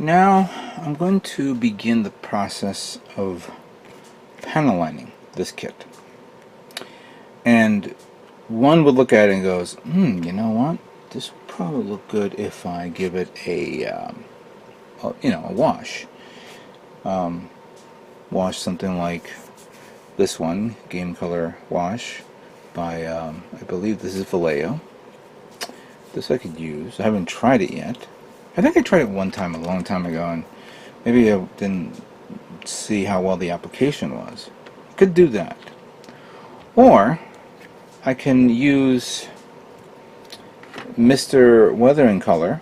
Now I'm going to begin the process of panel lining this kit. And one would look at it and goes, you know what? This would probably look good if I give it a wash. Wash something like this one, Game Color Wash by, I believe this is Vallejo. This I could use. I haven't tried it yet. I think I tried it one time a long time ago, and maybe I didn't see how well the application was. Could do that. Or I can use Mr. Weathering Color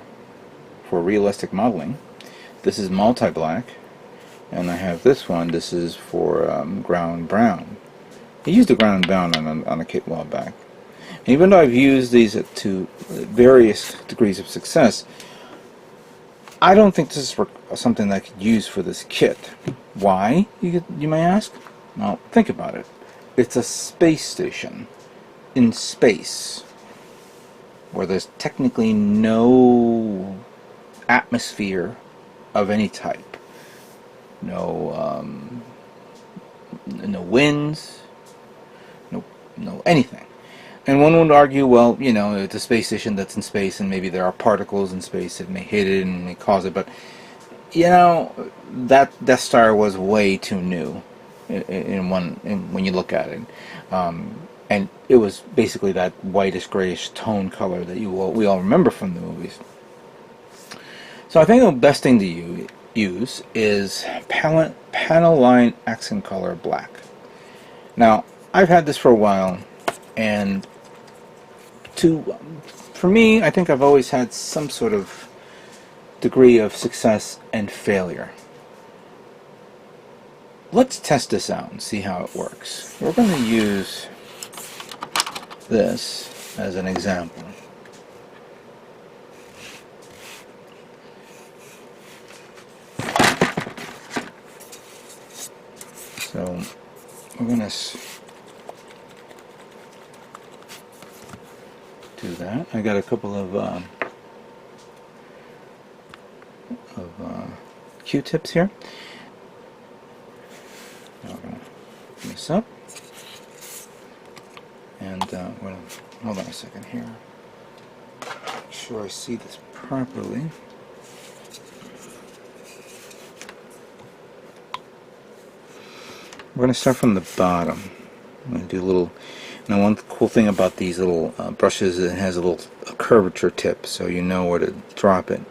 for realistic modeling. This is multi-black, and I have this one. This is for ground brown. I used the ground brown on a kit a while back. And even though I've used these to various degrees of success, I don't think this is something that I could use for this kit. Why, you may ask? Well, think about it. It's a space station in space where there's technically no atmosphere of any type. No winds, no anything. And one would argue, well, it's a space station that's in space, and maybe there are particles in space that may hit it and may cause it. But that Death Star was way too new when you look at it, and it was basically that whitish grayish tone color that we all remember from the movies. So I think the best thing to use is panel line accent color black. Now I've had this for a while, and for me, I think I've always had some sort of degree of success and failure. Let's test this out and see how it works. We're going to use this as an example. So we're going to do that. I got a couple of Q-tips here. Now we're going to open this up, and we're going to hold on a second here. Make sure I see this properly. We're going to start from the bottom. I'm going to do a little. Now, one cool thing about these little brushes is it has a curvature tip, so you know where to drop it.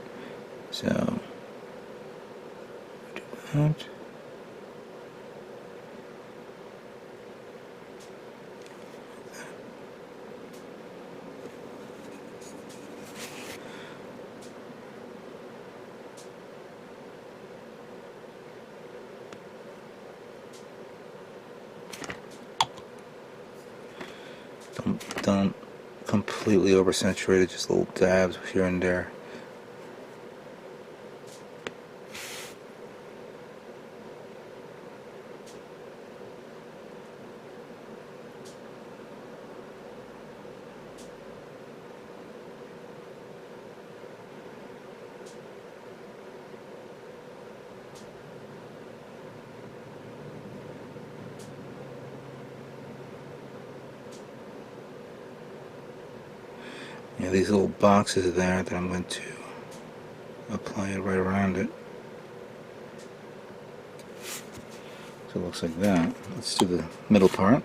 So, do that. Don't completely oversaturate it, just little dabs here and there. These little boxes there that I'm going to apply it right around it. So it looks like that. Let's do the middle part.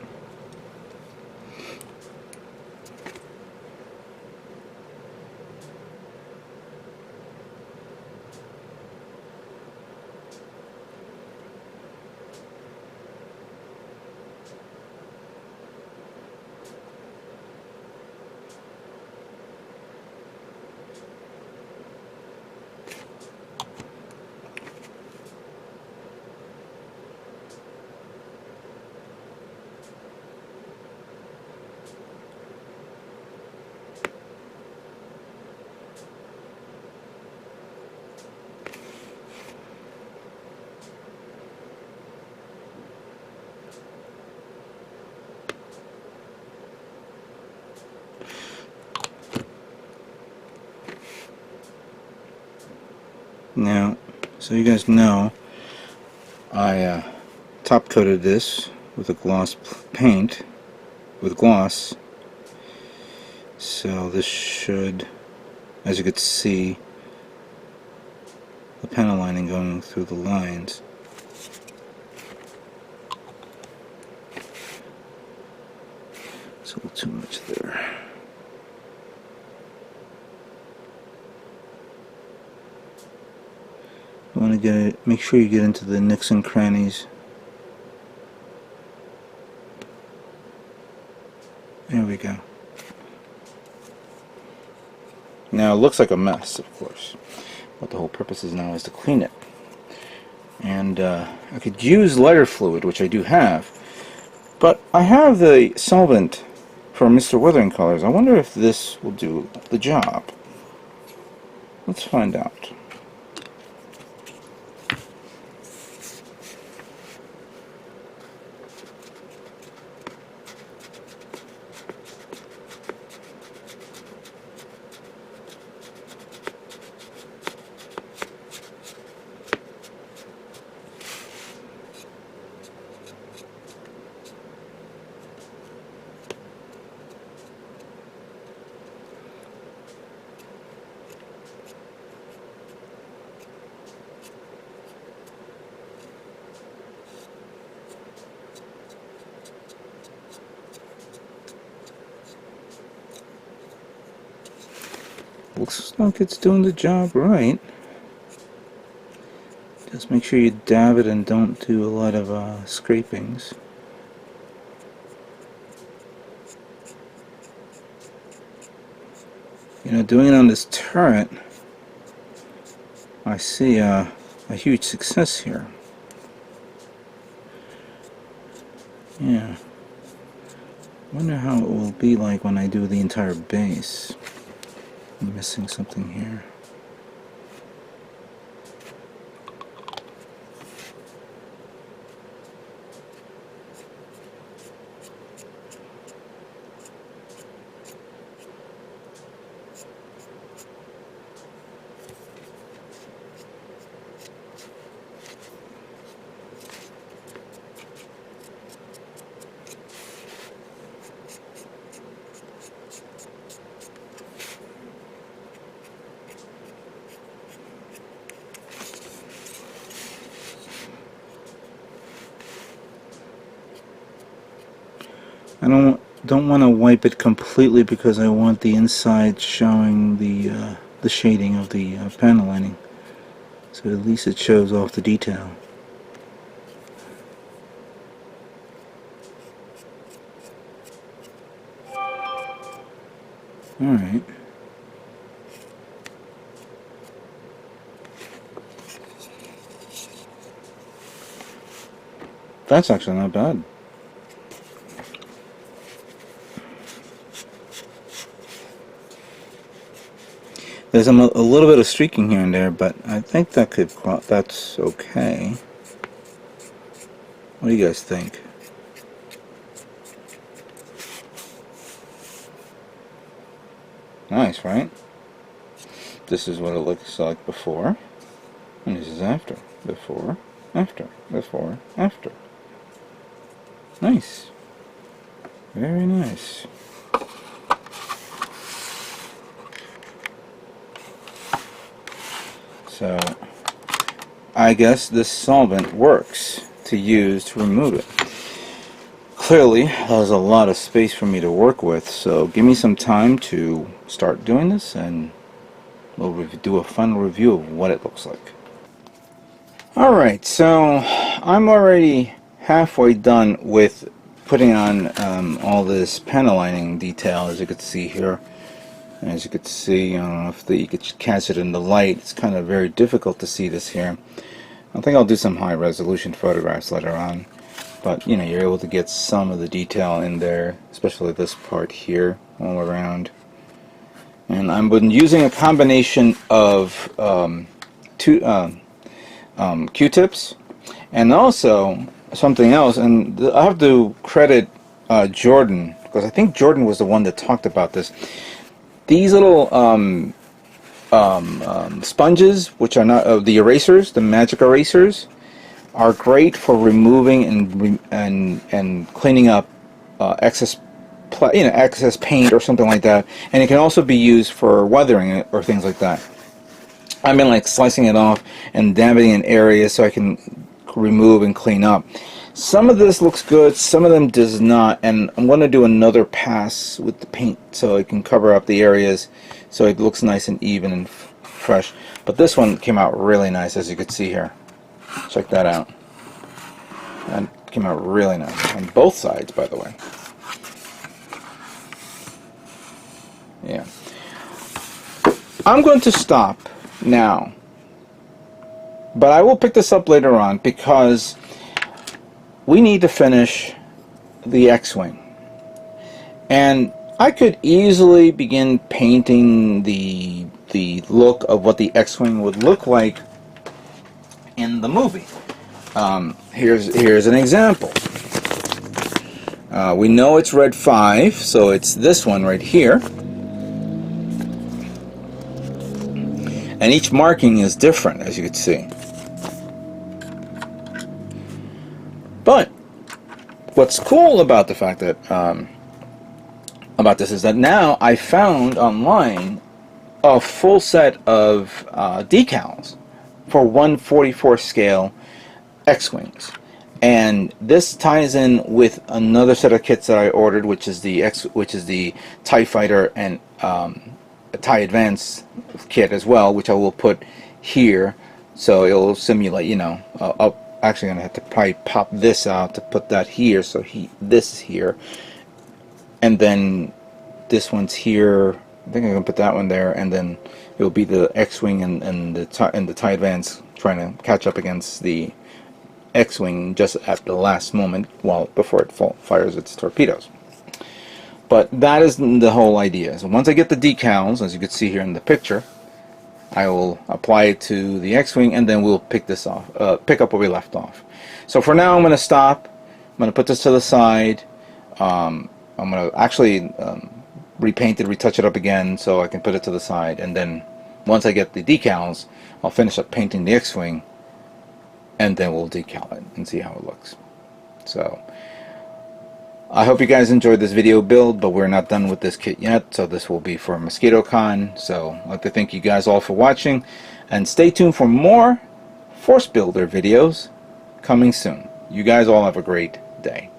Now, So you guys know I top coated this with a gloss paint with gloss, so this should, as you could see, the panel lining going through the lines. It's a little too much there. You want to get it, make sure you get into the nicks and crannies. There we go. Now it looks like a mess, of course, but the whole purpose is now is to clean it. And I could use lighter fluid, which I do have, but I have the solvent for Mr. Weathering Colors. I wonder if this will do the job. Let's find out. Looks like it's doing the job right. Just make sure you dab it and don't do a lot of scrapings. You know, doing it on this turret, I see a huge success here. Yeah. Wonder how it will be like when I do the entire base. I'm missing something here. I don't want to wipe it completely because I want the inside showing the shading of the panel lining, so at least it shows off the detail. Alright. That's actually not bad. There's a little bit of streaking here and there, but I think that's okay. What do you guys think? Nice, right? This is what it looks like before, and this is after. Before, after, before, after. Nice. Very nice. So, I guess this solvent works to use to remove it. Clearly, there's a lot of space for me to work with, so give me some time to start doing this and we'll do a fun review of what it looks like. Alright, so I'm already halfway done with putting on all this panel lining detail, as you can see here. As you can see, I don't know if you could catch it in the light. It's kind of very difficult to see this here. I think I'll do some high resolution photographs later on, but you know, you're able to get some of the detail in there, especially this part here all around. And I've been using a combination of Q-tips and also something else, and I have to credit Jordan, because I think Jordan was the one that talked about this. These little sponges, which are not the erasers, the magic erasers, are great for removing and cleaning up excess excess paint or something like that. And it can also be used for weathering it or things like that. I've been like slicing it off and dabbing in areas so I can remove and clean up. Some of this looks good, some of them does not, and I'm going to do another pass with the paint so I can cover up the areas so it looks nice and even and fresh. But this one came out really nice, as you can see here. Check that out. That came out really nice on both sides, by the way. Yeah. I'm going to stop now, but I will pick this up later on because we need to finish the X-Wing, and I could easily begin painting the look of what the X-Wing would look like in the movie. Here's an example. We know it's red 5, so it's this one right here. And each marking is different, as you can see. But what's cool about the fact that about this is that now I found online a full set of decals for 1/44 scale X-Wings, and this ties in with another set of kits that I ordered, which is the TIE Fighter and a TIE Advance kit as well, which I will put here, so it'll simulate, you know, actually going to have to probably pop this out to put that here, so this is here, and then this one's here. I think I'm going to put that one there, and then it will be the X-Wing and the TIE Advance trying to catch up against the X-Wing just at the last moment before it fires its torpedoes. But that is the whole idea. So once I get the decals, as you can see here in the picture, I will apply it to the X-Wing, and then we'll pick up where we left off. So for now, I'm going to stop. I'm going to put this to the side. I'm going to actually repaint it, retouch it up again, so I can put it to the side. And then once I get the decals, I'll finish up painting the X-Wing, and then we'll decal it and see how it looks. So I hope you guys enjoyed this video build, but we're not done with this kit yet, so this will be for Mosquitocon. So I'd like to thank you guys all for watching, and stay tuned for more Force Builder videos coming soon. You guys all have a great day.